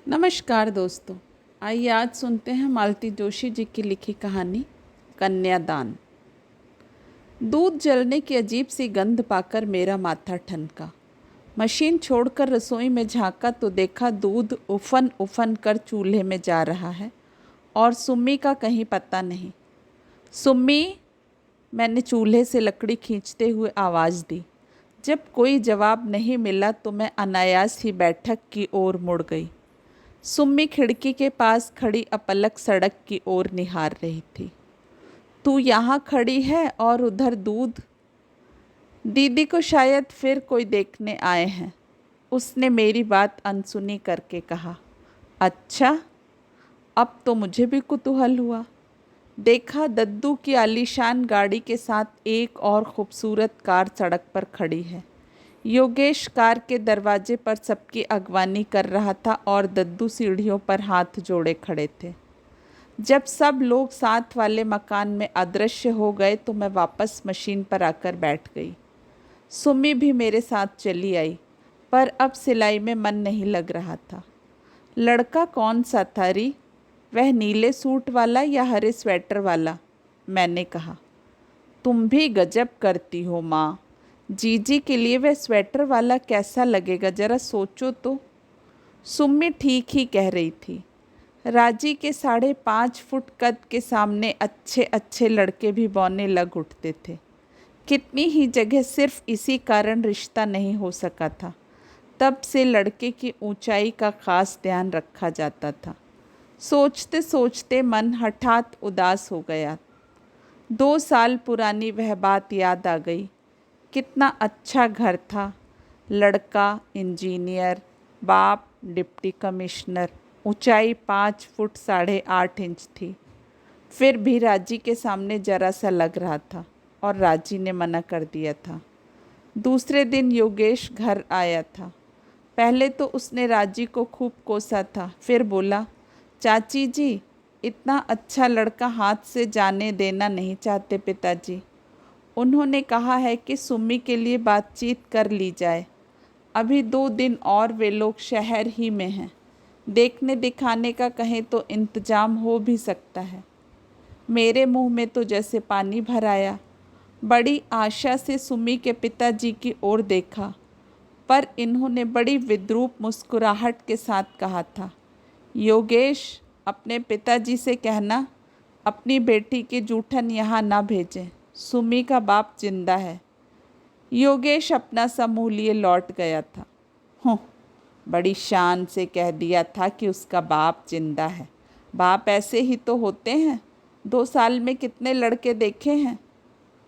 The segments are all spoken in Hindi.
नमस्कार दोस्तों। आइए आज सुनते हैं मालती जोशी जी की लिखी कहानी कन्यादान। दूध जलने की अजीब सी गंध पाकर मेरा माथा ठनका। मशीन छोड़कर रसोई में झांका तो देखा दूध उफन उफन कर चूल्हे में जा रहा है और सुम्मी का कहीं पता नहीं। सुम्मी, मैंने चूल्हे से लकड़ी खींचते हुए आवाज़ दी। जब कोई जवाब नहीं मिला तो मैं अनायास ही बैठक की ओर मुड़ गई। सुम्मी खिड़की के पास खड़ी अपलक सड़क की ओर निहार रही थी। तू यहाँ खड़ी है और उधर दूध। दीदी को शायद फिर कोई देखने आए हैं, उसने मेरी बात अनसुनी करके कहा। अच्छा, अब तो मुझे भी कुतूहल हुआ। देखा दद्दू की आलीशान गाड़ी के साथ एक और खूबसूरत कार सड़क पर खड़ी है। योगेश कार के दरवाजे पर सबकी अगवानी कर रहा था और दद्दू सीढ़ियों पर हाथ जोड़े खड़े थे। जब सब लोग साथ वाले मकान में अदृश्य हो गए तो मैं वापस मशीन पर आकर बैठ गई। सुम्मी भी मेरे साथ चली आई, पर अब सिलाई में मन नहीं लग रहा था। लड़का कौन सा था री? वह नीले सूट वाला या हरे स्वेटर वाला? मैंने कहा। तुम भी गजब करती हो माँ। जीजी के लिए वह स्वेटर वाला कैसा लगेगा, जरा सोचो तो। सुम्मी ठीक ही कह रही थी। राजी के 5.5 फुट कद के सामने अच्छे अच्छे लड़के भी बौने लग उठते थे। कितनी ही जगह सिर्फ इसी कारण रिश्ता नहीं हो सका था। तब से लड़के की ऊंचाई का खास ध्यान रखा जाता था। सोचते सोचते मन हठात उदास हो गया। 2 साल पुरानी वह बात याद आ गई। कितना अच्छा घर था। लड़का इंजीनियर, बाप डिप्टी कमिश्नर, ऊंचाई 5 फुट 8.5 इंच थी। फिर भी राजी के सामने जरा सा लग रहा था और राजी ने मना कर दिया था। दूसरे दिन योगेश घर आया था। पहले तो उसने राजी को खूब कोसा था, फिर बोला, चाची जी, इतना अच्छा लड़का हाथ से जाने देना नहीं चाहते पिताजी। उन्होंने कहा है कि सुम्मी के लिए बातचीत कर ली जाए। अभी 2 दिन और वे लोग शहर ही में हैं। देखने दिखाने का कहें तो इंतजाम हो भी सकता है। मेरे मुंह में तो जैसे पानी भर आया। बड़ी आशा से सुम्मी के पिताजी की ओर देखा, पर इन्होंने बड़ी विद्रूप मुस्कुराहट के साथ कहा था, योगेश, अपने पिताजी से कहना अपनी बेटी की जूठन यहाँ ना भेजें। सुम्मी का बाप जिंदा है। योगेश अपना सा मुँह लिए लौट गया था। हूँ, बड़ी शान से कह दिया था कि उसका बाप जिंदा है। बाप ऐसे ही तो होते हैं। 2 साल में कितने लड़के देखे हैं।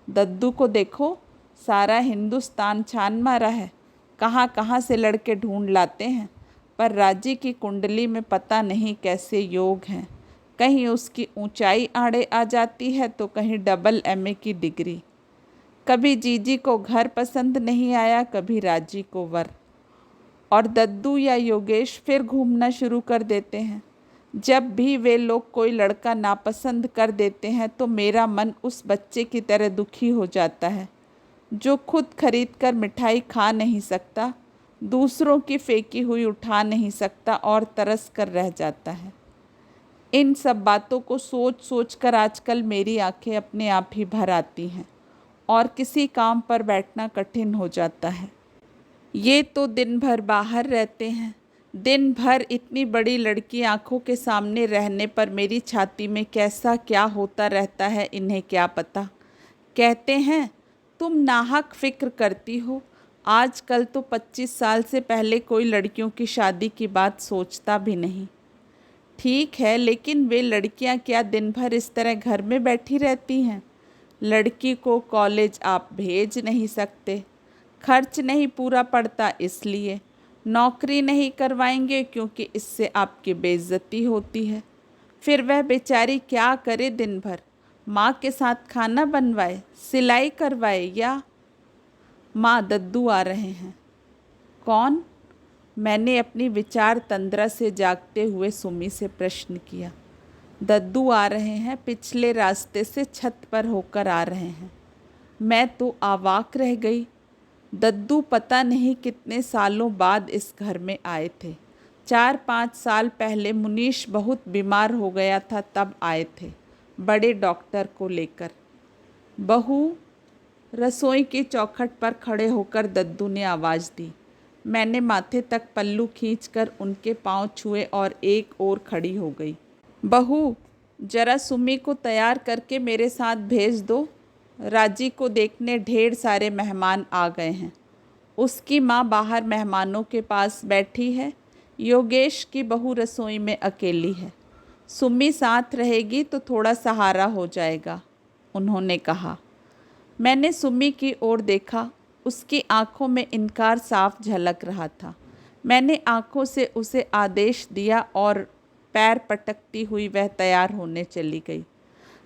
दद्दू को देखो, सारा हिंदुस्तान छान मारा है। कहाँ कहाँ से लड़के ढूंढ लाते हैं, पर राजी की कुंडली में पता नहीं कैसे योग हैं। कहीं उसकी ऊंचाई आड़े आ जाती है तो कहीं डबल एमए की डिग्री। कभी जीजी को घर पसंद नहीं आया, कभी राजी को वर। और दद्दू या योगेश फिर घूमना शुरू कर देते हैं। जब भी वे लोग कोई लड़का नापसंद कर देते हैं तो मेरा मन उस बच्चे की तरह दुखी हो जाता है जो खुद खरीद कर मिठाई खा नहीं सकता, दूसरों की फेंकी हुई उठा नहीं सकता और तरस कर रह जाता है। इन सब बातों को सोच सोच कर आजकल मेरी आंखें अपने आप ही भर आती हैं और किसी काम पर बैठना कठिन हो जाता है। ये तो दिन भर बाहर रहते हैं। दिन भर इतनी बड़ी लड़की आंखों के सामने रहने पर मेरी छाती में कैसा क्या होता रहता है, इन्हें क्या पता। कहते हैं तुम नाहक फिक्र करती हो। आजकल तो 25 साल से पहले कोई लड़कियों की शादी की बात सोचता भी नहीं। ठीक है, लेकिन वे लड़कियां क्या दिन भर इस तरह घर में बैठी रहती हैं? लड़की को कॉलेज आप भेज नहीं सकते, खर्च नहीं पूरा पड़ता इसलिए। नौकरी नहीं करवाएंगे क्योंकि इससे आपकी बेइज्जती होती है। फिर वह बेचारी क्या करे दिन भर? माँ के साथ खाना बनवाए, सिलाई करवाए, या माँ दद्दू आ रहे हैं। कौन? मैंने अपनी विचार तंद्रा से जागते हुए सुम्मी से प्रश्न किया। दद्दू आ रहे हैं, पिछले रास्ते से छत पर होकर आ रहे हैं। मैं तो अवाक रह गई। दद्दू पता नहीं कितने सालों बाद इस घर में आए थे। 4-5 साल पहले मुनीश बहुत बीमार हो गया था, तब आए थे बड़े डॉक्टर को लेकर। बहू रसोई की चौखट पर खड़े होकर दद्दू ने आवाज़ दी। मैंने माथे तक पल्लू खींचकर उनके पांव छुए और एक ओर खड़ी हो गई। बहू, जरा सुमी को तैयार करके मेरे साथ भेज दो। राजी को देखने ढेर सारे मेहमान आ गए हैं। उसकी माँ बाहर मेहमानों के पास बैठी है। योगेश की बहू रसोई में अकेली है। सुमी साथ रहेगी तो थोड़ा सहारा हो जाएगा, उन्होंने कहा। मैंने सुमी की ओर देखा। उसकी आंखों में इनकार साफ झलक रहा था। मैंने आंखों से उसे आदेश दिया और पैर पटकती हुई वह तैयार होने चली गई।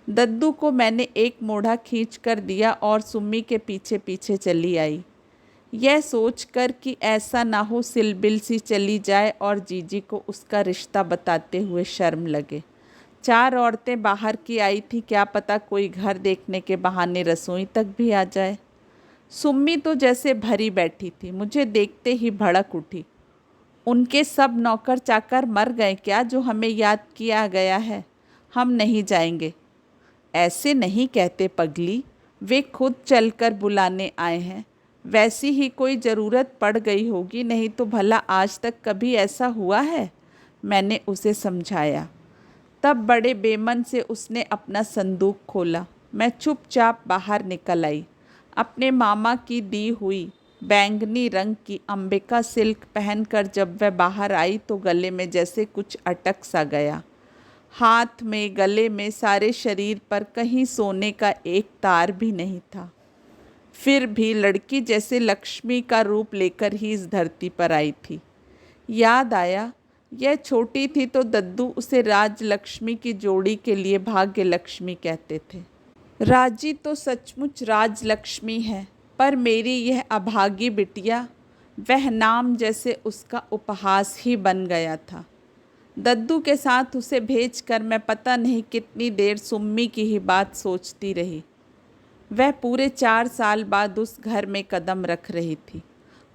दद्दू को मैंने एक मोढ़ा खींच कर दिया और सुम्मी के पीछे पीछे चली आई, यह सोचकर कि ऐसा ना हो सिलबिल सी चली जाए और जीजी को उसका रिश्ता बताते हुए शर्म लगे। 4 औरतें बाहर की आई थी, क्या पता कोई घर देखने के बहाने रसोई तक भी आ जाए। सुम्मी तो जैसे भरी बैठी थी, मुझे देखते ही भड़क उठी। उनके सब नौकर चाकर मर गए क्या जो हमें याद किया गया है? हम नहीं जाएंगे। ऐसे नहीं कहते पगली, वे खुद चलकर बुलाने आए हैं। वैसी ही कोई ज़रूरत पड़ गई होगी, नहीं तो भला आज तक कभी ऐसा हुआ है? मैंने उसे समझाया। तब बड़े बेमन से उसने अपना संदूक खोला। मैं चुपचाप बाहर निकल आई। अपने मामा की दी हुई बैंगनी रंग की अंबिका सिल्क पहनकर जब वह बाहर आई तो गले में जैसे कुछ अटक सा गया। हाथ में, गले में, सारे शरीर पर कहीं सोने का एक तार भी नहीं था। फिर भी लड़की जैसे लक्ष्मी का रूप लेकर ही इस धरती पर आई थी। याद आया, यह छोटी थी तो दद्दू उसे राजलक्ष्मी की जोड़ी के लिए भाग्य लक्ष्मी कहते थे। राजी तो सचमुच राजलक्ष्मी है, पर मेरी यह अभागी बिटिया, वह नाम जैसे उसका उपहास ही बन गया था। दद्दू के साथ उसे भेजकर मैं पता नहीं कितनी देर सुम्मी की ही बात सोचती रही। वह पूरे 4 साल बाद उस घर में कदम रख रही थी।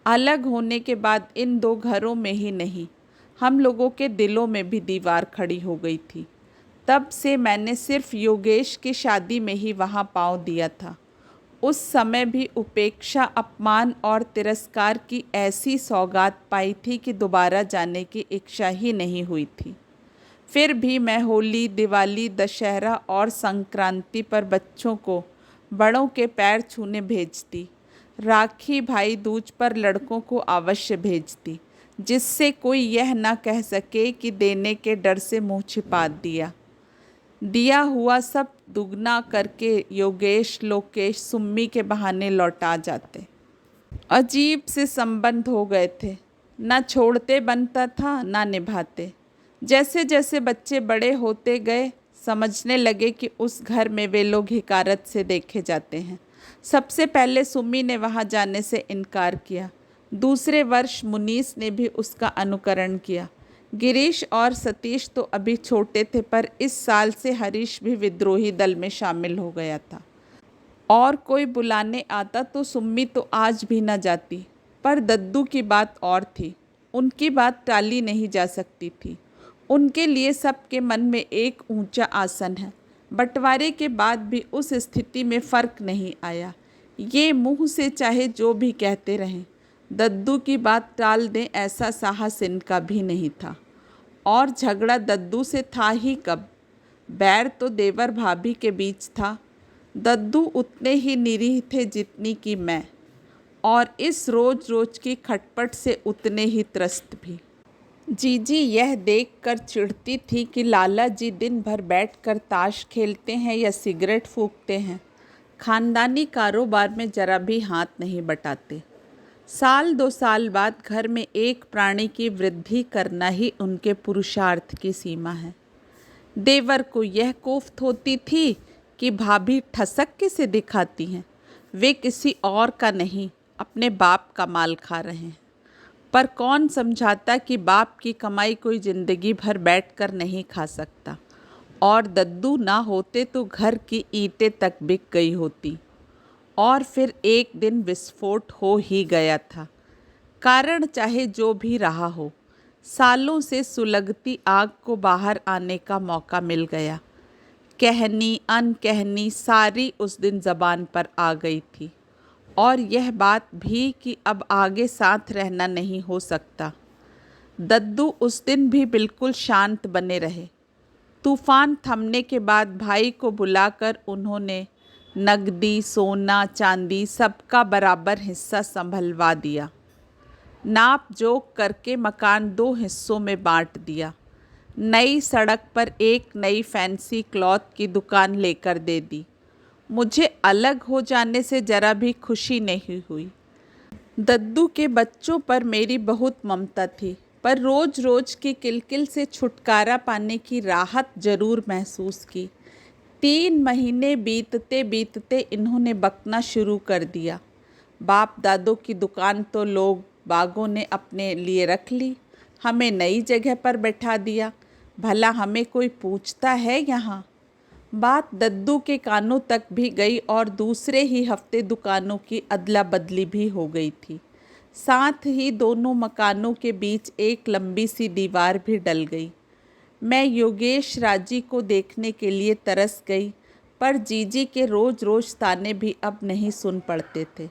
अलग होने के बाद इन 2 घरों में ही नहीं, हम लोगों के दिलों में भी दीवार खड़ी हो गई थी। तब से मैंने सिर्फ योगेश की शादी में ही वहाँ पाँव दिया था। उस समय भी उपेक्षा, अपमान और तिरस्कार की ऐसी सौगात पाई थी कि दोबारा जाने की इच्छा ही नहीं हुई थी। फिर भी मैं होली, दिवाली, दशहरा और संक्रांति पर बच्चों को बड़ों के पैर छूने भेजती। राखी, भाई दूज पर लड़कों को अवश्य भेजती, जिससे कोई यह ना कह सके कि देने के डर से मुँह छिपा दिया। दिया हुआ सब दुगना करके योगेश, लोकेश सुम्मी के बहाने लौटा जाते। अजीब से संबंध हो गए थे, ना छोड़ते बनता था ना निभाते। जैसे जैसे बच्चे बड़े होते गए समझने लगे कि उस घर में वे लोग हिकारत से देखे जाते हैं। सबसे पहले सुम्मी ने वहाँ जाने से इनकार किया। दूसरे वर्ष मुनीस ने भी उसका अनुकरण किया। गिरीश और सतीश तो अभी छोटे थे, पर इस साल से हरीश भी विद्रोही दल में शामिल हो गया था। और कोई बुलाने आता तो सुम्मी तो आज भी न जाती। पर दद्दू की बात और थी, उनकी बात टाली नहीं जा सकती थी। उनके लिए सबके मन में एक ऊंचा आसन है। बंटवारे के बाद भी उस स्थिति में फ़र्क नहीं आया। ये मुंह से चाहे जो भी कहते रहें, दद्दू की बात टाल दें ऐसा साहस इनका भी नहीं था। और झगड़ा दद्दू से था ही कब? बैर तो देवर भाभी के बीच था। दद्दू उतने ही निरीह थे जितनी कि मैं, और इस रोज रोज की खटपट से उतने ही त्रस्त भी। जीजी यह देखकर चिढ़ती थी कि लाला जी दिन भर बैठकर ताश खेलते हैं या सिगरेट फूंकते हैं, खानदानी कारोबार में जरा भी हाथ नहीं बटाते। साल 2 साल बाद घर में एक प्राणी की वृद्धि करना ही उनके पुरुषार्थ की सीमा है। देवर को यह कोफ्त होती थी कि भाभी ठसक किसे दिखाती हैं, वे किसी और का नहीं अपने बाप का माल खा रहे हैं। पर कौन समझाता कि बाप की कमाई कोई ज़िंदगी भर बैठकर नहीं खा सकता, और दद्दू ना होते तो घर की ईंटें तक बिक गई होती। और फिर एक दिन विस्फोट हो ही गया था। कारण चाहे जो भी रहा हो, सालों से सुलगती आग को बाहर आने का मौका मिल गया। कहनी अनकहनी सारी उस दिन ज़बान पर आ गई थी, और यह बात भी कि अब आगे साथ रहना नहीं हो सकता। दद्दू उस दिन भी बिल्कुल शांत बने रहे। तूफान थमने के बाद भाई को बुलाकर उन्होंने नकदी, सोना, चांदी सबका बराबर हिस्सा संभलवा दिया। नाप जोख करके मकान 2 हिस्सों में बांट दिया। नई सड़क पर एक नई फैंसी क्लॉथ की दुकान लेकर दे दी। मुझे अलग हो जाने से ज़रा भी खुशी नहीं हुई। दद्दू के बच्चों पर मेरी बहुत ममता थी, पर रोज़ रोज़ की किलकिल से छुटकारा पाने की राहत ज़रूर महसूस की। 3 महीने बीतते बीतते इन्होंने बकना शुरू कर दिया। बाप दादों की दुकान तो लोग बागों ने अपने लिए रख ली, हमें नई जगह पर बैठा दिया। भला हमें कोई पूछता है यहाँ? बात दद्दू के कानों तक भी गई और दूसरे ही हफ्ते दुकानों की अदला बदली भी हो गई थी। साथ ही दोनों मकानों के बीच एक लंबी सी दीवार भी डल गई। मैं योगेश राजी को देखने के लिए तरस गई, पर जीजी के रोज़ रोज़ ताने भी अब नहीं सुन पड़ते थे।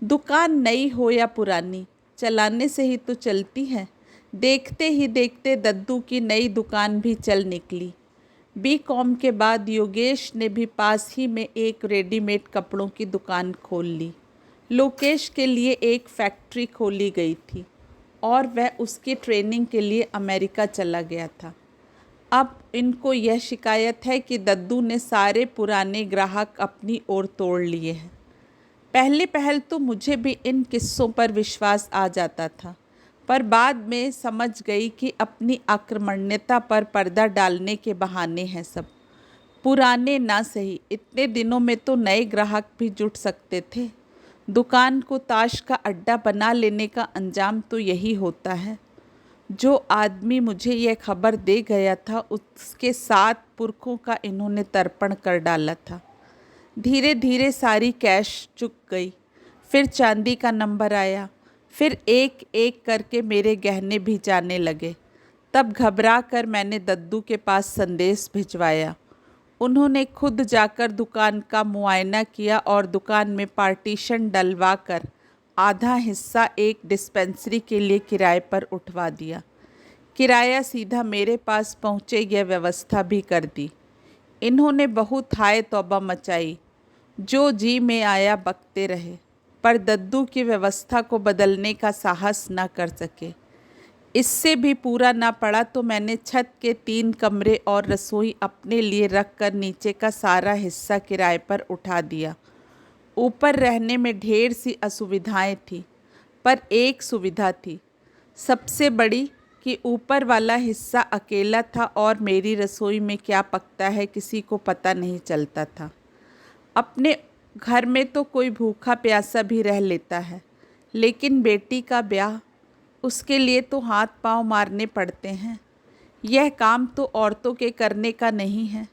दुकान नई हो या पुरानी, चलाने से ही तो चलती है। देखते ही देखते दद्दू की नई दुकान भी चल निकली। बीकॉम के बाद योगेश ने भी पास ही में एक रेडीमेड कपड़ों की दुकान खोल ली। लोकेश के लिए एक फैक्ट्री खोली गई थी और वह उसकी ट्रेनिंग के लिए अमेरिका चला गया था। अब इनको यह शिकायत है कि दद्दू ने सारे पुराने ग्राहक अपनी ओर तोड़ लिए हैं। पहले पहल तो मुझे भी इन किस्सों पर विश्वास आ जाता था, पर बाद में समझ गई कि अपनी आक्रामण्यता पर पर्दा डालने के बहाने हैं सब। पुराने ना सही, इतने दिनों में तो नए ग्राहक भी जुट सकते थे। दुकान को ताश का अड्डा बना लेने का अंजाम तो यही होता है। जो आदमी मुझे यह खबर दे गया था, उसके 7 पुरखों का इन्होंने तर्पण कर डाला था। धीरे धीरे सारी कैश चुक गई। फिर चांदी का नंबर आया। फिर एक एक करके मेरे गहने भी जाने लगे। तब घबरा कर मैंने दद्दू के पास संदेश भिजवाया। उन्होंने खुद जाकर दुकान का मुआयना किया और दुकान में पार्टीशन डलवा कर आधा हिस्सा एक डिस्पेंसरी के लिए किराए पर उठवा दिया। किराया सीधा मेरे पास पहुँचे यह व्यवस्था भी कर दी। इन्होंने बहुत हाय तौबा मचाई। जो जी में आया बकते रहे, पर दद्दू की व्यवस्था को बदलने का साहस न कर सके। इससे भी पूरा ना पड़ा तो मैंने छत के 3 कमरे और रसोई अपने लिए रख कर नीचे का सारा हिस्सा किराए पर उठा दिया। ऊपर रहने में ढेर सी असुविधाएं थी, पर एक सुविधा थी सबसे बड़ी, कि ऊपर वाला हिस्सा अकेला था और मेरी रसोई में क्या पकता है किसी को पता नहीं चलता था। अपने घर में तो कोई भूखा प्यासा भी रह लेता है, लेकिन बेटी का ब्याह, उसके लिए तो हाथ पांव मारने पड़ते हैं। यह काम तो औरतों के करने का नहीं है।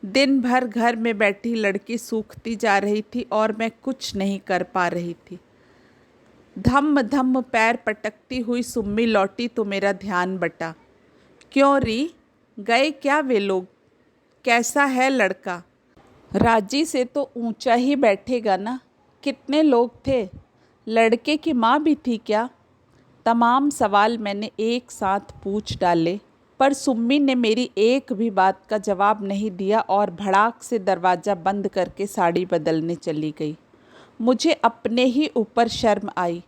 दिन भर घर में बैठी लड़की सूखती जा रही थी और मैं कुछ नहीं कर पा रही थी। धम धम पैर पटकती हुई सुम्मी लौटी तो मेरा ध्यान बटा। क्यों री, गए क्या वे लोग? कैसा है लड़का? राजी से तो ऊंचा ही बैठेगा ना। कितने लोग थे? लड़के की माँ भी थी क्या? तमाम सवाल मैंने एक साथ पूछ डाले, पर सुम्मी ने मेरी एक भी बात का जवाब नहीं दिया और भड़ाक से दरवाज़ा बंद करके साड़ी बदलने चली गई। मुझे अपने ही ऊपर शर्म आई।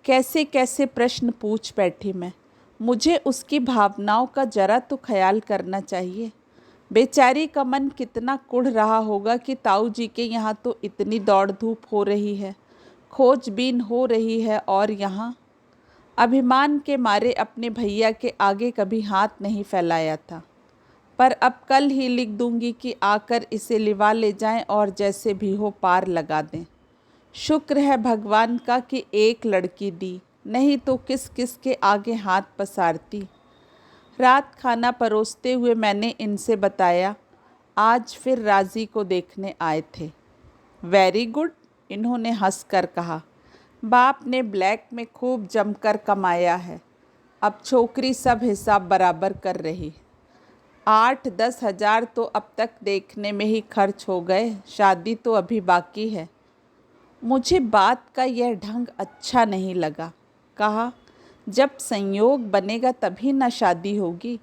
कैसे कैसे प्रश्न पूछ बैठी मैं। मुझे उसकी भावनाओं का जरा तो ख्याल करना चाहिए। बेचारी का मन कितना कुढ़ रहा होगा कि ताऊ जी के यहाँ तो इतनी दौड़ धूप हो रही है, खोजबीन हो रही है, और यहाँ अभिमान के मारे अपने भैया के आगे कभी हाथ नहीं फैलाया था। पर अब कल ही लिख दूंगी कि आकर इसे लिवा ले जाएं और जैसे भी हो पार लगा दें। शुक्र है भगवान का कि एक लड़की दी, नहीं तो किस किस के आगे हाथ पसारती। रात खाना परोसते हुए मैंने इनसे बताया, आज फिर राजी को देखने आए थे। वेरी गुड, इन्होंने हंसकर कहा। बाप ने ब्लैक में खूब जमकर कमाया है। अब छोकरी सब हिसाब बराबर कर रही। 8-10 हज़ार तो अब तक देखने में ही खर्च हो गए, शादी तो अभी बाकी है। मुझे बात का यह ढंग अच्छा नहीं लगा। कहा, जब संयोग बनेगा तभी ना शादी होगी।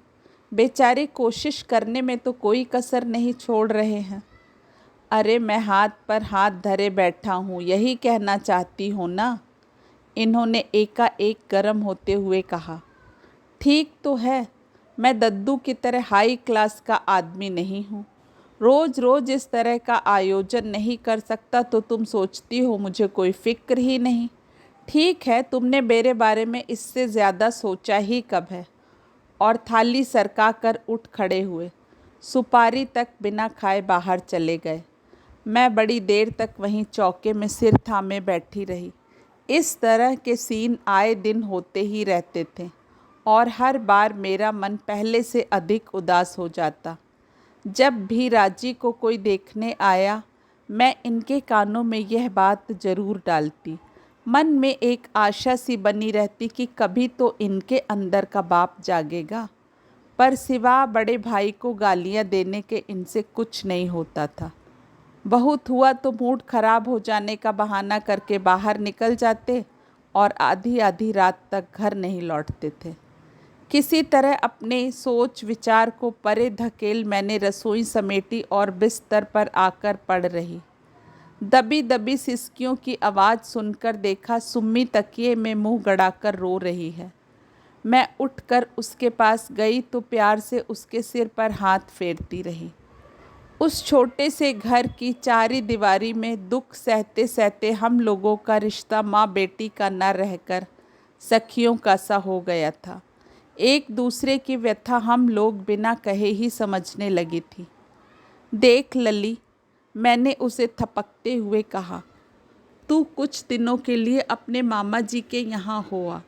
बेचारे कोशिश करने में तो कोई कसर नहीं छोड़ रहे हैं। अरे मैं हाथ पर हाथ धरे बैठा हूँ, यही कहना चाहती हूँ ना, इन्होंने एकाएक गर्म होते हुए कहा। ठीक तो है, मैं दद्दू की तरह हाई क्लास का आदमी नहीं हूँ। रोज़ रोज़ इस तरह का आयोजन नहीं कर सकता तो तुम सोचती हो मुझे कोई फ़िक्र ही नहीं। ठीक है, तुमने मेरे बारे में इससे ज़्यादा सोचा ही कब है। और थाली सरका कर उठ खड़े हुए, सुपारी तक बिना खाए बाहर चले गए। मैं बड़ी देर तक वहीं चौके में सिर थामे बैठी रही। इस तरह के सीन आए दिन होते ही रहते थे और हर बार मेरा मन पहले से अधिक उदास हो जाता। जब भी राजी को कोई देखने आया, मैं इनके कानों में यह बात ज़रूर डालती। मन में एक आशा सी बनी रहती कि कभी तो इनके अंदर का बाप जागेगा, पर सिवा बड़े भाई को गालियाँ देने के इनसे कुछ नहीं होता था। बहुत हुआ तो मूड खराब हो जाने का बहाना करके बाहर निकल जाते और आधी आधी रात तक घर नहीं लौटते थे। किसी तरह अपने सोच विचार को परे धकेल मैंने रसोई समेटी और बिस्तर पर आकर पड़ रही। दबी दबी सिसकियों की आवाज़ सुनकर देखा सुम्मी तकिए में मुंह गड़ाकर रो रही है। मैं उठकर उसके पास गई तो प्यार से उसके सिर पर हाथ फेरती रही। उस छोटे से घर की चारी दीवारी में दुख सहते सहते हम लोगों का रिश्ता माँ बेटी का न रहकर सखियों का सा हो गया था। एक दूसरे की व्यथा हम लोग बिना कहे ही समझने लगी थी। देख लली, मैंने उसे थपकते हुए कहा, तू कुछ दिनों के लिए अपने मामा जी के यहाँ हुआ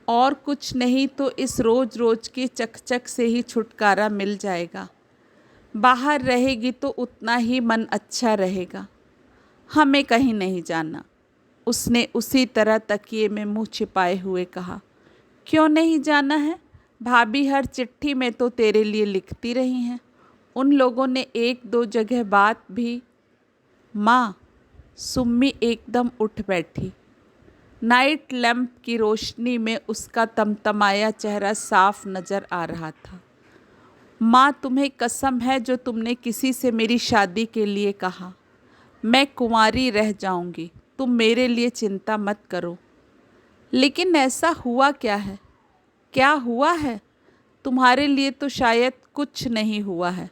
और कुछ नहीं तो इस रोज़ रोज़ की चकचक से ही छुटकारा मिल जाएगा। बाहर रहेगी तो उतना ही मन अच्छा रहेगा। हमें कहीं नहीं जाना। उसने उसी तरह तकिए में मुंह छिपाए हुए कहा। क्यों नहीं जाना है? भाभी हर चिट्ठी में तो तेरे लिए लिखती रही हैं। उन लोगों ने एक दो जगह बात भी। माँ, सुम्मी एकदम उठ बैठी। नाइट लैंप की रोशनी में उसका तमतमाया चेहरा साफ नज़र आ रहा था। माँ, तुम्हें कसम है जो तुमने किसी से मेरी शादी के लिए कहा। मैं कुंवारी रह जाऊंगी, तुम मेरे लिए चिंता मत करो। लेकिन ऐसा हुआ क्या है? क्या हुआ है? तुम्हारे लिए तो शायद कुछ नहीं हुआ है,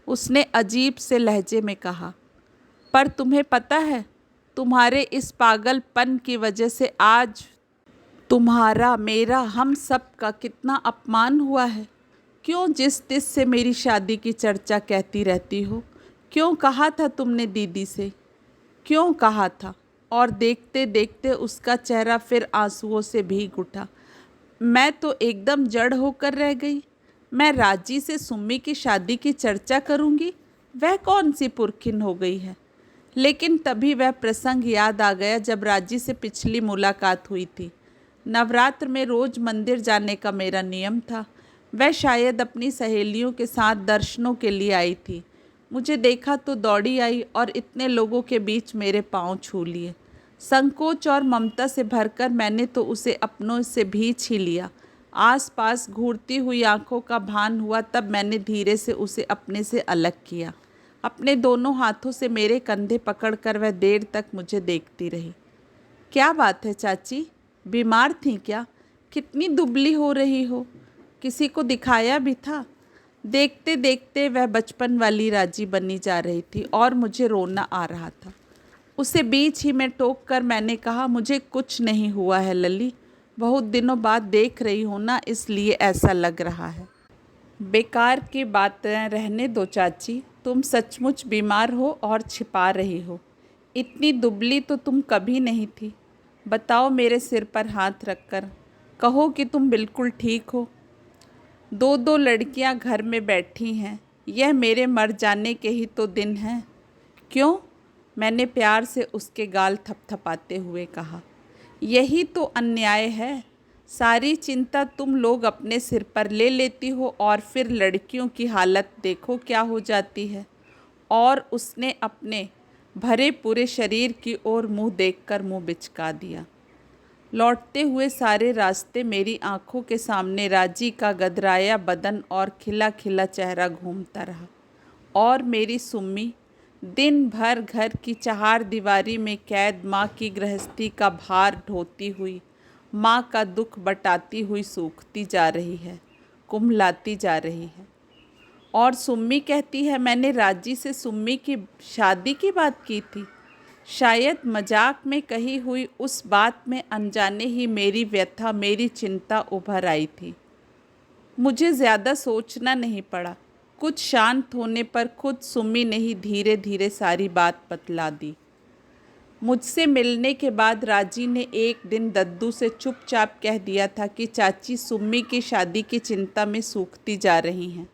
उसने अजीब से लहजे में कहा। पर तुम्हें पता है, तुम्हारे इस पागलपन की वजह से आज तुम्हारा, मेरा, हम सब का कितना अपमान हुआ है। क्यों जिस तिस से मेरी शादी की चर्चा कहती रहती हो? क्यों कहा था तुमने दीदी से? क्यों कहा था? और देखते देखते उसका चेहरा फिर आंसुओं से भीग उठा। मैं तो एकदम जड़ होकर रह गई। मैं राजी से सुम्मी की शादी की चर्चा करूंगी? वह कौन सी पुरखिन हो गई है? लेकिन तभी वह प्रसंग याद आ गया जब राजी से पिछली मुलाकात हुई थी। नवरात्र में रोज़ मंदिर जाने का मेरा नियम था। वह शायद अपनी सहेलियों के साथ दर्शनों के लिए आई थी। मुझे देखा तो दौड़ी आई और इतने लोगों के बीच मेरे पांव छू लिए। संकोच और ममता से भरकर मैंने तो उसे अपनों से भींच ही लिया। आसपास घूरती हुई आंखों का भान हुआ, तब मैंने धीरे से उसे अपने से अलग किया। अपने दोनों हाथों से मेरे कंधे पकड़कर वह देर तक मुझे देखती रही। क्या बात है चाची, बीमार थी क्या? कितनी दुबली हो रही हो? किसी को दिखाया भी था? देखते देखते वह बचपन वाली राजी बनी जा रही थी और मुझे रोना आ रहा था। उसे बीच ही में टोक कर मैंने कहा, मुझे कुछ नहीं हुआ है लली, बहुत दिनों बाद देख रही हो ना, इसलिए ऐसा लग रहा है। बेकार की बातें रहने दो चाची, तुम सचमुच बीमार हो और छिपा रही हो। इतनी दुबली तो तुम कभी नहीं थी। बताओ, मेरे सिर पर हाथ रखकर कहो कि तुम बिल्कुल ठीक हो। दो दो लड़कियां घर में बैठी हैं, यह मेरे मर जाने के ही तो दिन हैं। क्यों? मैंने प्यार से उसके गाल थपथपाते हुए कहा। यही तो अन्याय है। सारी चिंता तुम लोग अपने सिर पर ले लेती हो और फिर लड़कियों की हालत देखो क्या हो जाती है। और उसने अपने भरे पूरे शरीर की ओर मुंह देखकर मुंह बिचका दिया। लौटते हुए सारे रास्ते मेरी आंखों के सामने राजी का गदराया बदन और खिला खिला चेहरा घूमता रहा, और मेरी सुम्मी दिन भर घर की चहार दीवारी में कैद माँ की गृहस्थी का भार ढोती हुई, माँ का दुख बटाती हुई सूखती जा रही है, कुम्हलाती जा रही है। और सुम्मी कहती है मैंने राजी से सुम्मी की शादी की बात की थी। शायद मजाक में कही हुई उस बात में अनजाने ही मेरी व्यथा, मेरी चिंता उभर आई थी। मुझे ज़्यादा सोचना नहीं पड़ा। कुछ शांत होने पर खुद सुम्मी ने ही धीरे धीरे सारी बात बतला दी। मुझसे मिलने के बाद राजी ने एक दिन दद्दू से चुपचाप कह दिया था कि चाची सुम्मी की शादी की चिंता में सूखती जा रही हैं।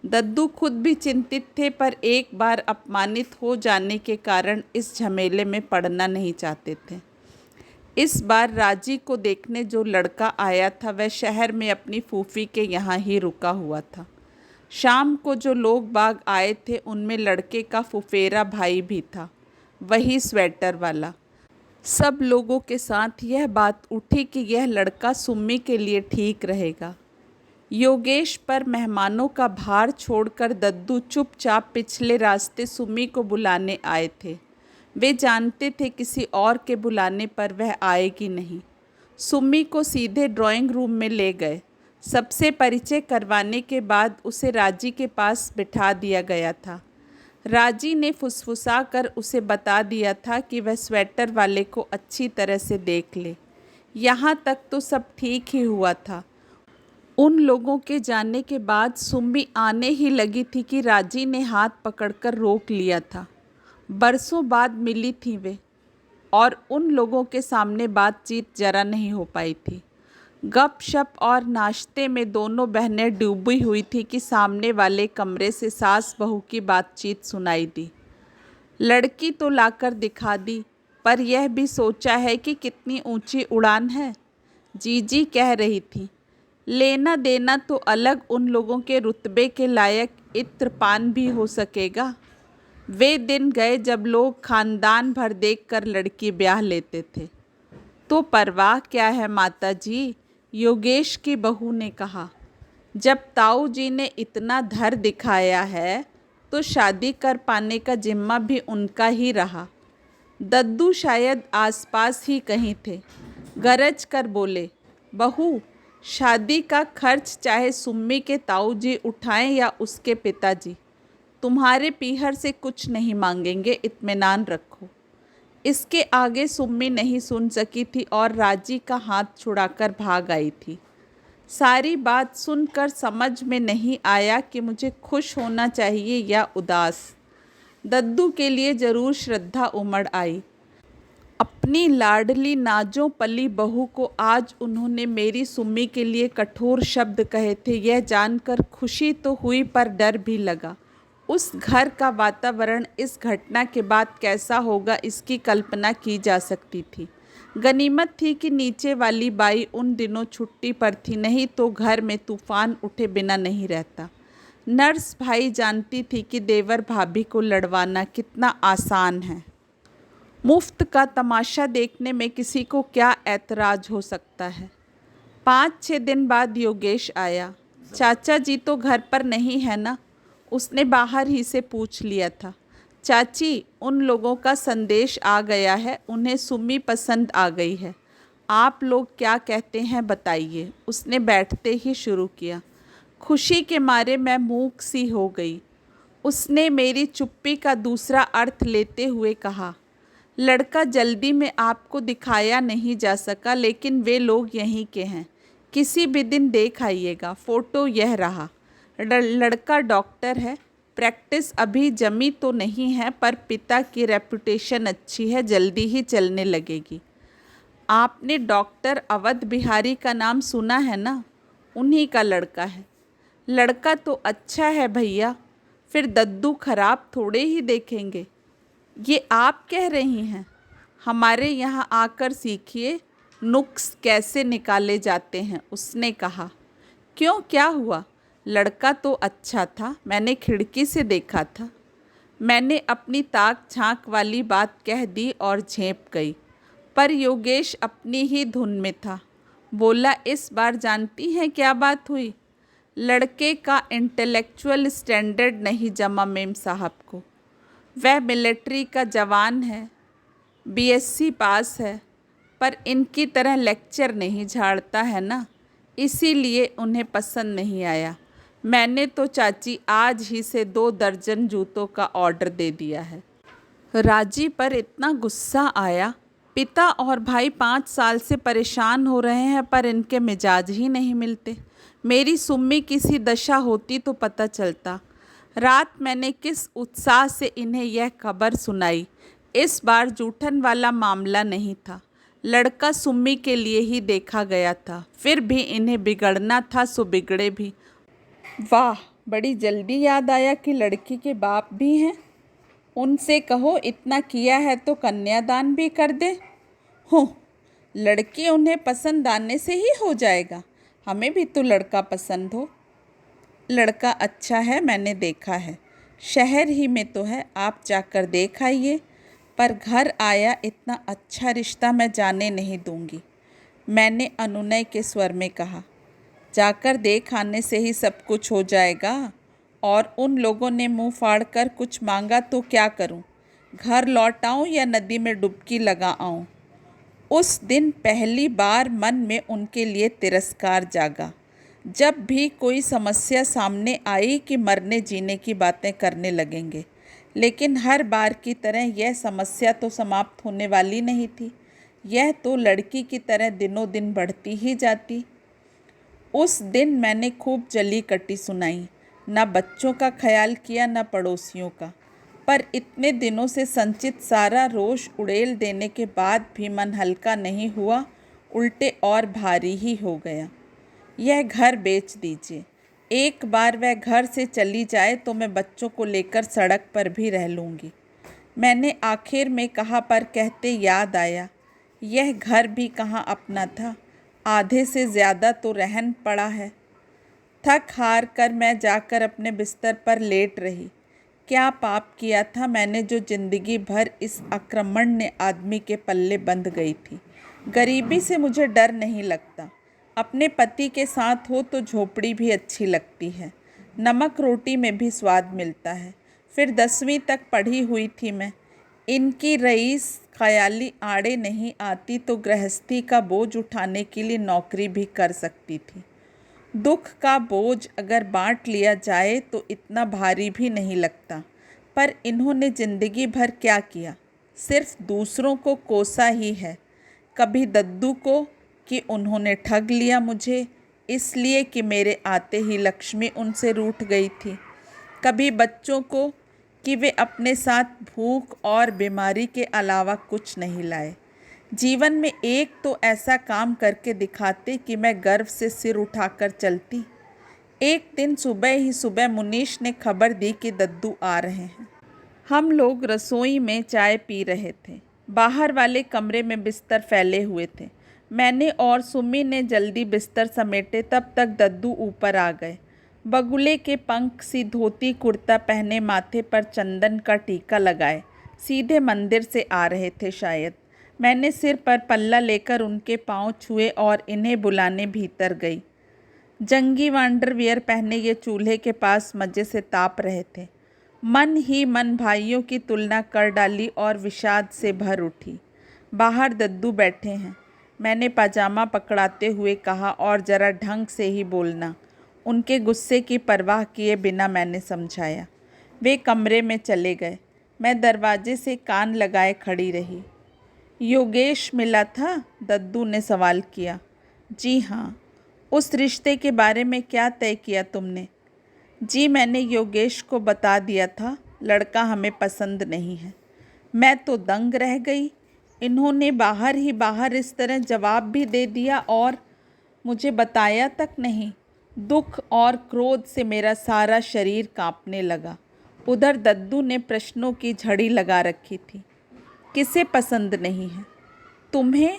दद्दू खुद भी चिंतित थे, पर एक बार अपमानित हो जाने के कारण इस झमेले में पड़ना नहीं चाहते थे। इस बार राजी को देखने जो लड़का आया था वह शहर में अपनी फूफी के यहाँ ही रुका हुआ था। शाम को जो लोग बाग आए थे उनमें लड़के का फुफेरा भाई भी था, वही स्वेटर वाला। सब लोगों के साथ यह बात उठी कि यह लड़का सुम्मी के लिए ठीक रहेगा। योगेश पर मेहमानों का भार छोड़कर दद्दू चुपचाप पिछले रास्ते सुम्मी को बुलाने आए थे। वे जानते थे किसी और के बुलाने पर वह आएगी नहीं। सुम्मी को सीधे ड्राइंग रूम में ले गए। सबसे परिचय करवाने के बाद उसे राजी के पास बिठा दिया गया था। राजी ने फुसफुसा कर उसे बता दिया था कि वह स्वेटर वाले को अच्छी तरह से देख ले। यहाँ तक तो सब ठीक ही हुआ था। उन लोगों के जाने के बाद सुम्मी आने ही लगी थी कि राजी ने हाथ पकड़कर रोक लिया था। बरसों बाद मिली थी वे, और उन लोगों के सामने बातचीत जरा नहीं हो पाई थी। गपशप और नाश्ते में दोनों बहनें डूबी हुई थी कि सामने वाले कमरे से सास बहू की बातचीत सुनाई दी। लड़की तो लाकर दिखा दी, पर यह भी सोचा है कि कितनी ऊंची उड़ान है, जीजी कह रही थी। लेना देना तो अलग, उन लोगों के रुतबे के लायक इत्रपान भी हो सकेगा। वे दिन गए जब लोग खानदान भर देखकर लड़की ब्याह लेते थे। तो परवाह क्या है माता जी, योगेश की बहू ने कहा। जब ताऊ जी ने इतना धर दिखाया है तो शादी कर पाने का जिम्मा भी उनका ही रहा। दद्दू शायद आसपास ही कहीं थे। गरज कर बोले, बहू, शादी का खर्च चाहे सुम्मी के ताऊ जी उठाएं या उसके पिताजी, तुम्हारे पीहर से कुछ नहीं मांगेंगे, इत्मीनान रखो। इसके आगे सुम्मी नहीं सुन सकी थी और राजी का हाथ छुड़ाकर भाग आई थी। सारी बात सुनकर समझ में नहीं आया कि मुझे खुश होना चाहिए या उदास। दद्दू के लिए ज़रूर श्रद्धा उमड़ आई। अपनी लाडली नाजों पली बहू को आज उन्होंने मेरी सुम्मी के लिए कठोर शब्द कहे थे, यह जानकर खुशी तो हुई पर डर भी लगा। उस घर का वातावरण इस घटना के बाद कैसा होगा इसकी कल्पना की जा सकती थी। गनीमत थी कि नीचे वाली बाई उन दिनों छुट्टी पर थी, नहीं तो घर में तूफान उठे बिना नहीं रहता। नर्स भाई जानती थी कि देवर भाभी को लड़वाना कितना आसान है। मुफ्त का तमाशा देखने में किसी को क्या ऐतराज़ हो सकता है। 5-6 दिन बाद योगेश आया। चाचा जी तो घर पर नहीं है ना, उसने बाहर ही से पूछ लिया था। चाची, उन लोगों का संदेश आ गया है, उन्हें सुम्मी पसंद आ गई है। आप लोग क्या कहते हैं बताइए, उसने बैठते ही शुरू किया। खुशी के मारे मैं मूक सी हो गई। उसने मेरी चुप्पी का दूसरा अर्थ लेते हुए कहा, लड़का जल्दी में आपको दिखाया नहीं जा सका, लेकिन वे लोग यहीं के हैं, किसी भी दिन देख आइएगा। फ़ोटो यह रहा। लड़का डॉक्टर है, प्रैक्टिस अभी जमी तो नहीं है, पर पिता की रेपुटेशन अच्छी है, जल्दी ही चलने लगेगी। आपने डॉक्टर अवध बिहारी का नाम सुना है ना, उन्हीं का लड़का है। लड़का तो अच्छा है भैया, फिर दद्दू खराब थोड़े ही देखेंगे। ये आप कह रही हैं, हमारे यहाँ आकर सीखिए, नुक्स कैसे निकाले जाते हैं, उसने कहा। क्यों, क्या हुआ? लड़का तो अच्छा था, मैंने खिड़की से देखा था। मैंने अपनी ताक झांक वाली बात कह दी और झेंप गई, पर योगेश अपनी ही धुन में था। बोला, इस बार जानती हैं क्या बात हुई? लड़के का इंटेलेक्चुअल स्टैंडर्ड नहीं जमा मेम साहब को। वह मिलिट्री का जवान है, बीएससी पास है, पर इनकी तरह लेक्चर नहीं झाड़ता है ना, इसीलिए उन्हें पसंद नहीं आया। मैंने तो चाची आज ही से 2 दर्जन जूतों का ऑर्डर दे दिया है। राजी पर इतना गुस्सा आया। पिता और भाई 5 साल से परेशान हो रहे हैं, पर इनके मिजाज ही नहीं मिलते। मेरी सुम्मी किसी दशा होती तो पता चलता। रात मैंने किस उत्साह से इन्हें यह खबर सुनाई। इस बार जूठन वाला मामला नहीं था। लड़का सुम्मी के लिए ही देखा गया था, फिर भी इन्हें बिगड़ना था सो बिगड़े भी। वाह, बड़ी जल्दी याद आया कि लड़की के बाप भी हैं। उनसे कहो इतना किया है तो कन्यादान भी कर दे। हो, लड़की उन्हें पसंद आने से ही हो जाएगा, हमें भी तो लड़का पसंद हो। लड़का अच्छा है, मैंने देखा है, शहर ही में तो है, आप जाकर देख आइए। पर घर आया इतना अच्छा रिश्ता मैं जाने नहीं दूंगी, मैंने अनुनय के स्वर में कहा। जाकर देख आने से ही सब कुछ हो जाएगा। और उन लोगों ने मुंह फाड़ कर कुछ मांगा तो क्या करूं? घर लौट आऊं या नदी में डुबकी लगा आऊं? उस दिन पहली बार मन में उनके लिए तिरस्कार जागा। जब भी कोई समस्या सामने आई कि मरने जीने की बातें करने लगेंगे, लेकिन हर बार की तरह यह समस्या तो समाप्त होने वाली नहीं थी। यह तो लड़की की तरह दिनों दिन बढ़ती ही जाती। उस दिन मैंने खूब जली कटी सुनाई, न बच्चों का ख्याल किया न पड़ोसियों का। पर इतने दिनों से संचित सारा रोष उड़ेल देने के बाद भी मन हल्का नहीं हुआ, उल्टे और भारी ही हो गया। यह घर बेच दीजिए। एक बार वह घर से चली जाए तो मैं बच्चों को लेकर सड़क पर भी रह लूँगी, मैंने आखिर में कहा। पर कहते याद आया, यह घर भी कहाँ अपना था, आधे से ज़्यादा तो रहन पड़ा है। थक हार कर मैं जाकर अपने बिस्तर पर लेट रही। क्या पाप किया था मैंने जो जिंदगी भर इस आक्रमण्य आदमी के पल्ले बंध गई थी। गरीबी से मुझे डर नहीं लगता, अपने पति के साथ हो तो झोपड़ी भी अच्छी लगती है, नमक रोटी में भी स्वाद मिलता है। फिर 10वीं तक पढ़ी हुई थी मैं। इनकी रईस ख्याली आड़े नहीं आती तो गृहस्थी का बोझ उठाने के लिए नौकरी भी कर सकती थी। दुख का बोझ अगर बांट लिया जाए तो इतना भारी भी नहीं लगता। पर इन्होंने ज़िंदगी भर क्या किया? सिर्फ दूसरों को कोसा ही है। कभी दद्दू को कि उन्होंने ठग लिया मुझे इसलिए कि मेरे आते ही लक्ष्मी उनसे रूठ गई थी। कभी बच्चों को कि वे अपने साथ भूख और बीमारी के अलावा कुछ नहीं लाए। जीवन में एक तो ऐसा काम करके दिखाते कि मैं गर्व से सिर उठाकर चलती। एक दिन सुबह ही सुबह मुनीश ने खबर दी कि दद्दू आ रहे हैं। हम लोग रसोई में चाय पी रहे थे। बाहर वाले कमरे में बिस्तर फैले हुए थे। मैंने और सुम्मी ने जल्दी बिस्तर समेटे, तब तक दद्दू ऊपर आ गए। बगुले के पंख सी धोती कुर्ता पहने, माथे पर चंदन का टीका लगाए, सीधे मंदिर से आ रहे थे शायद। मैंने सिर पर पल्ला लेकर उनके पांव छुए और इन्हें बुलाने भीतर गई। जंगी अंडरवियर पहने ये चूल्हे के पास मज़े से ताप रहे थे। मन ही मन भाइयों की तुलना कर डाली और विषाद से भर उठी। बाहर दद्दू बैठे हैं, मैंने पाजामा पकड़ाते हुए कहा, और ज़रा ढंग से ही बोलना। उनके गुस्से की परवाह किए बिना मैंने समझाया। वे कमरे में चले गए। मैं दरवाजे से कान लगाए खड़ी रही। योगेश मिला था? दद्दू ने सवाल किया। जी हाँ। उस रिश्ते के बारे में क्या तय किया तुमने? जी, मैंने योगेश को बता दिया था, लड़का हमें पसंद नहीं है। मैं तो दंग रह गई। इन्होंने बाहर ही बाहर इस तरह जवाब भी दे दिया और मुझे बताया तक नहीं। दुख और क्रोध से मेरा सारा शरीर कांपने लगा। उधर दद्दू ने प्रश्नों की झड़ी लगा रखी थी। किसे पसंद नहीं है? तुम्हें?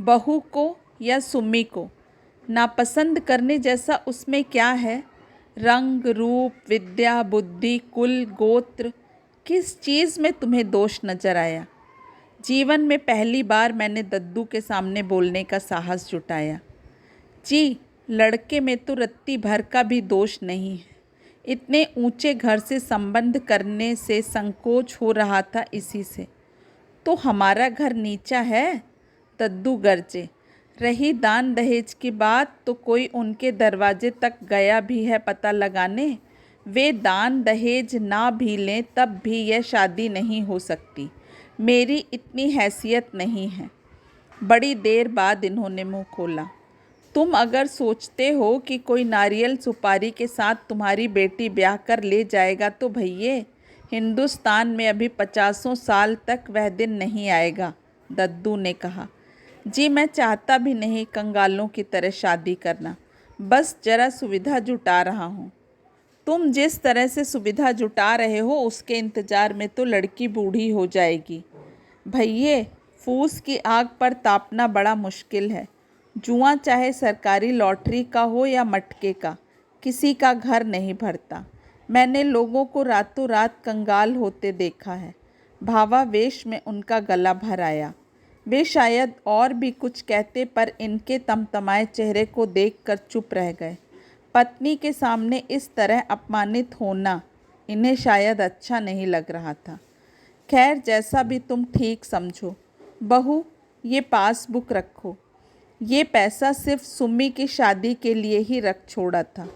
बहू को या सुम्मी को नापसंद करने जैसा उसमें क्या है? रंग, रूप, विद्या, बुद्धि, कुल, गोत्र, किस चीज़ में तुम्हें दोष नज़र आया? जीवन में पहली बार मैंने दद्दू के सामने बोलने का साहस जुटाया। जी, लड़के में तो रत्ती भर का भी दोष नहीं है। इतने ऊंचे घर से संबंध करने से संकोच हो रहा था इसी से। तो हमारा घर नीचा है? दद्दू गरजे। रही दान दहेज की बात, तो कोई उनके दरवाजे तक गया भी है पता लगाने? वे दान दहेज ना भी लें तब भी यह शादी नहीं हो सकती। मेरी इतनी हैसियत नहीं है। बड़ी देर बाद इन्होंने मुंह खोला। तुम अगर सोचते हो कि कोई नारियल सुपारी के साथ तुम्हारी बेटी ब्याह कर ले जाएगा तो भैये, हिंदुस्तान में अभी 50 साल तक वह दिन नहीं आएगा, दद्दू ने कहा। जी, मैं चाहता भी नहीं कंगालों की तरह शादी करना, बस जरा सुविधा जुटा रहा हूँ। तुम जिस तरह से सुविधा जुटा रहे हो उसके इंतज़ार में तो लड़की बूढ़ी हो जाएगी। भैये, फूस की आग पर तापना बड़ा मुश्किल है। जुआ चाहे सरकारी लॉटरी का हो या मटके का, किसी का घर नहीं भरता। मैंने लोगों को रातों रात कंगाल होते देखा है। भावावेश में उनका गला भर आया। वे शायद और भी कुछ कहते, पर इनके तमतमाए चेहरे को देखकर चुप रह गए। पत्नी के सामने इस तरह अपमानित होना इन्हें शायद अच्छा नहीं लग रहा था। खैर, जैसा भी तुम ठीक समझो। बहू, ये पासबुक रखो। ये पैसा सिर्फ सुम्मी की शादी के लिए ही रख छोड़ा था।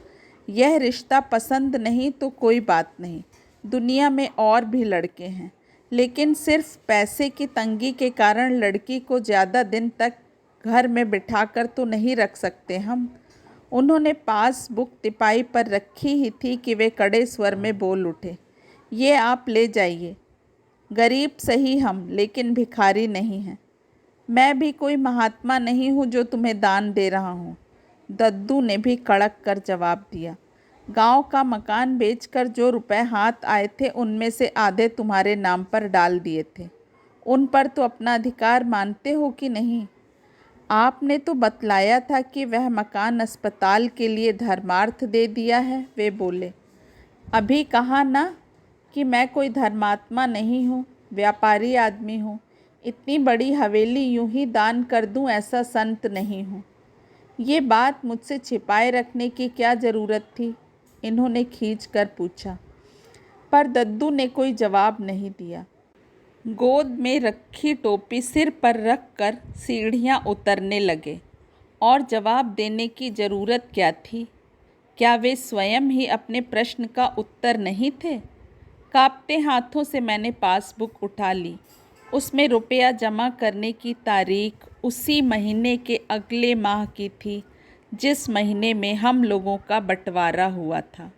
यह रिश्ता पसंद नहीं तो कोई बात नहीं, दुनिया में और भी लड़के हैं, लेकिन सिर्फ पैसे की तंगी के कारण लड़की को ज़्यादा दिन तक घर में बिठाकर तो नहीं रख सकते हम। उन्होंने पासबुक तिपाई पर रखी ही थी कि वे कड़े स्वर में बोल उठे, ये आप ले जाइए। गरीब सही हम, लेकिन भिखारी नहीं हैं। मैं भी कोई महात्मा नहीं हूँ जो तुम्हें दान दे रहा हूँ, दद्दू ने भी कड़क कर जवाब दिया। गांव का मकान बेचकर जो रुपए हाथ आए थे उनमें से आधे तुम्हारे नाम पर डाल दिए थे। उन पर तो अपना अधिकार मानते हो कि नहीं? आपने तो बतलाया था कि वह मकान अस्पताल के लिए धर्मार्थ दे दिया है, वे बोले। अभी कहा ना कि मैं कोई धर्मात्मा नहीं हूँ, व्यापारी आदमी हूँ। इतनी बड़ी हवेली यूं ही दान कर दूं ऐसा संत नहीं हूँ। ये बात मुझसे छिपाए रखने की क्या ज़रूरत थी? इन्होंने खींच कर पूछा। पर दद्दू ने कोई जवाब नहीं दिया। गोद में रखी टोपी सिर पर रख कर सीढ़ियाँ उतरने लगे। और जवाब देने की ज़रूरत क्या थी? क्या वे स्वयं ही अपने प्रश्न का उत्तर नहीं थे? कांपते हाथों से मैंने पासबुक उठा ली। उसमें रुपया जमा करने की तारीख उसी महीने के अगले माह की थी जिस महीने में हम लोगों का बंटवारा हुआ था।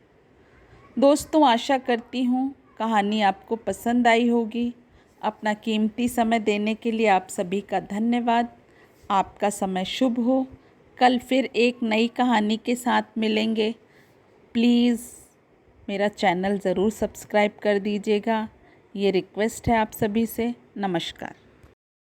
दोस्तों, आशा करती हूँ कहानी आपको पसंद आई होगी। अपना कीमती समय देने के लिए आप सभी का धन्यवाद। आपका समय शुभ हो। कल फिर एक नई कहानी के साथ मिलेंगे। प्लीज़ मेरा चैनल ज़रूर सब्सक्राइब कर दीजिएगा, ये रिक्वेस्ट है आप सभी से। नमस्कार।